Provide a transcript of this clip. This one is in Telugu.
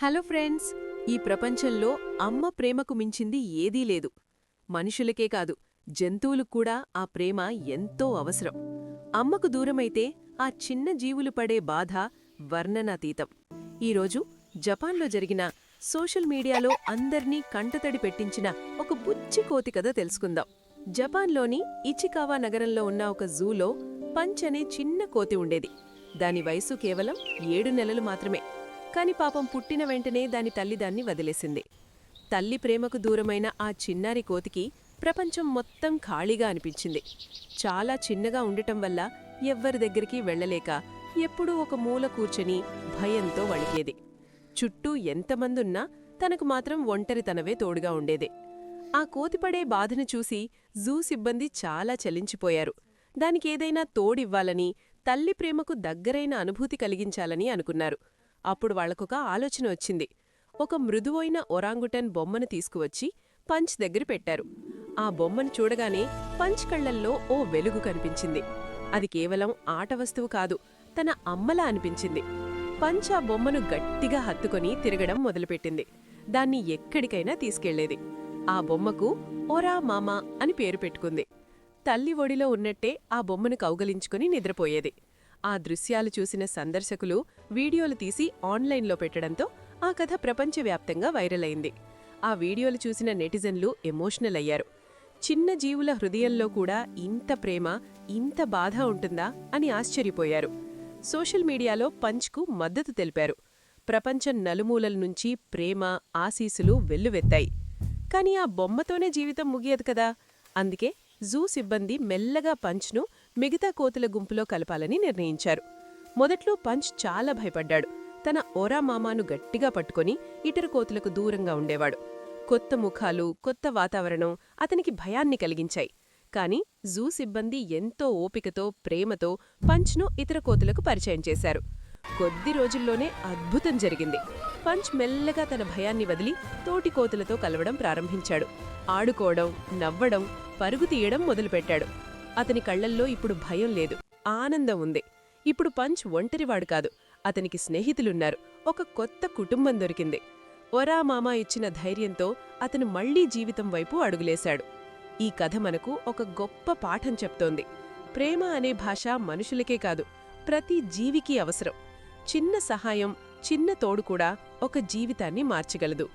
హలో ఫ్రెండ్స్, ఈ ప్రపంచంలో అమ్మ ప్రేమకు మించింది ఏదీ లేదు. మనుషులకే కాదు, జంతువులకు కూడా ఆ ప్రేమ ఎంతో అవసరం. అమ్మకు దూరమైతే ఆ చిన్న జీవులు పడే బాధ వర్ణనాతీతం. ఈరోజు జపాన్లో జరిగిన సోషల్ మీడియాలో అందర్నీ కంటతడి పెట్టించిన ఒక బుచ్చి కోతి కథ తెలుసుకుందాం. జపాన్లోని ఇచికావా నగరంలో ఉన్న ఒక జూలో పంచ్ అనే చిన్న కోతి ఉండేది. దాని వయసు కేవలం 7 నెలలు మాత్రమే. కాని పాపం పుట్టిన వెంటనే దాని తల్లి దాన్ని వదిలేసింది. తల్లి ప్రేమకు దూరమైన ఆ చిన్నారి కోతికి ప్రపంచం మొత్తం ఖాళీగా అనిపించింది. చాలా చిన్నగా ఉండటం వల్ల ఎవ్వరి దగ్గరికి వెళ్లలేక ఎప్పుడూ ఒక మూల కూర్చొని భయంతో వణికేది. చుట్టూ ఎంతమందున్నా తనకు మాత్రం ఒంటరితనవే తోడుగా ఉండేది. ఆ కోతిపడే బాధను చూసి జూ సిబ్బంది చాలా చలించిపోయారు. దానికేదైనా తోడివ్వాలని, తల్లి ప్రేమకు దగ్గరైన అనుభూతి కలిగించాలని అనుకున్నారు. అప్పుడు వాళ్లకొక ఆలోచన వచ్చింది. ఒక మృదువైన ఒరాంగుటన్ బొమ్మను తీసుకువచ్చి పంచ్ దగ్గర పెట్టారు. ఆ బొమ్మను చూడగానే పంచ్ కళ్లల్లో ఓ వెలుగు కనిపించింది. అది కేవలం ఆట వస్తువు కాదు, తన అమ్మలా అనిపించింది. పంచ్ ఆ బొమ్మను గట్టిగా హత్తుకొని తిరగడం మొదలుపెట్టింది. దాన్ని ఎక్కడికైనా తీసుకెళ్లేది. ఆ బొమ్మకు ఒరా మామా అని పేరు పెట్టుకుంది. తల్లి ఒడిలో ఉన్నట్టే ఆ బొమ్మను కౌగలించుకుని నిద్రపోయేది. ఆ దృశ్యాలు చూసిన సందర్శకులు వీడియోలు తీసి ఆన్లైన్లో పెట్టడంతో ఆ కథ ప్రపంచవ్యాప్తంగా వైరల్ అయింది. ఆ వీడియోలు చూసిన నెటిజన్లు ఎమోషనల్ అయ్యారు. చిన్న జీవుల హృదయంలో కూడా ఇంత ప్రేమ, ఇంత బాధ ఉంటుందా అని ఆశ్చర్యపోయారు. సోషల్ మీడియాలో పంచ్కు మద్దతు తెలిపారు. ప్రపంచం నలుమూలల నుంచి ప్రేమ, ఆశీస్సులు వెల్లువెత్తాయి. కాని ఆ బొమ్మతోనే జీవితం ముగియదు కదా. అందుకే జూ సిబ్బంది మెల్లగా పంచ్ను మిగతా కోతుల గుంపులో కలపాలని నిర్ణయించారు. మొదట్లో పంచ్ చాలా భయపడ్డాడు. తన ఓరా మామాను గట్టిగా పట్టుకొని ఇతర కోతులకు దూరంగా ఉండేవాడు. కొత్త ముఖాలు, కొత్త వాతావరణం అతనికి భయాన్ని కలిగించాయి. కాని జూ సిబ్బంది ఎంతో ఓపికతో, ప్రేమతో పంచ్ను ఇతర కోతులకు పరిచయం చేశారు. కొద్ది రోజుల్లోనే అద్భుతం జరిగింది. పంచ్ మెల్లగా తన భయాన్ని వదిలి తోటి కోతులతో కలవడం ప్రారంభించాడు. ఆడుకోవడం, నవ్వడం, పరుగు తీయడం మొదలుపెట్టాడు. అతని కళ్లల్లో ఇప్పుడు భయం లేదు, ఆనందం ఉంది. ఇప్పుడు పంచ్ ఒంటరివాడు కాదు, అతనికి స్నేహితులున్నారు, ఒక కొత్త కుటుంబం దొరికింది. ఒరా మామా ఇచ్చిన ధైర్యంతో అతను మళ్లీ జీవితం వైపు అడుగులేశాడు. ఈ కథ మనకు ఒక గొప్ప పాఠం చెప్తోంది. ప్రేమ అనే భాష మనుషులకే కాదు, ప్రతి జీవికి అవసరం. చిన్న సహాయం, చిన్న తోడు కూడా ఒక జీవితాన్ని మార్చగలదు.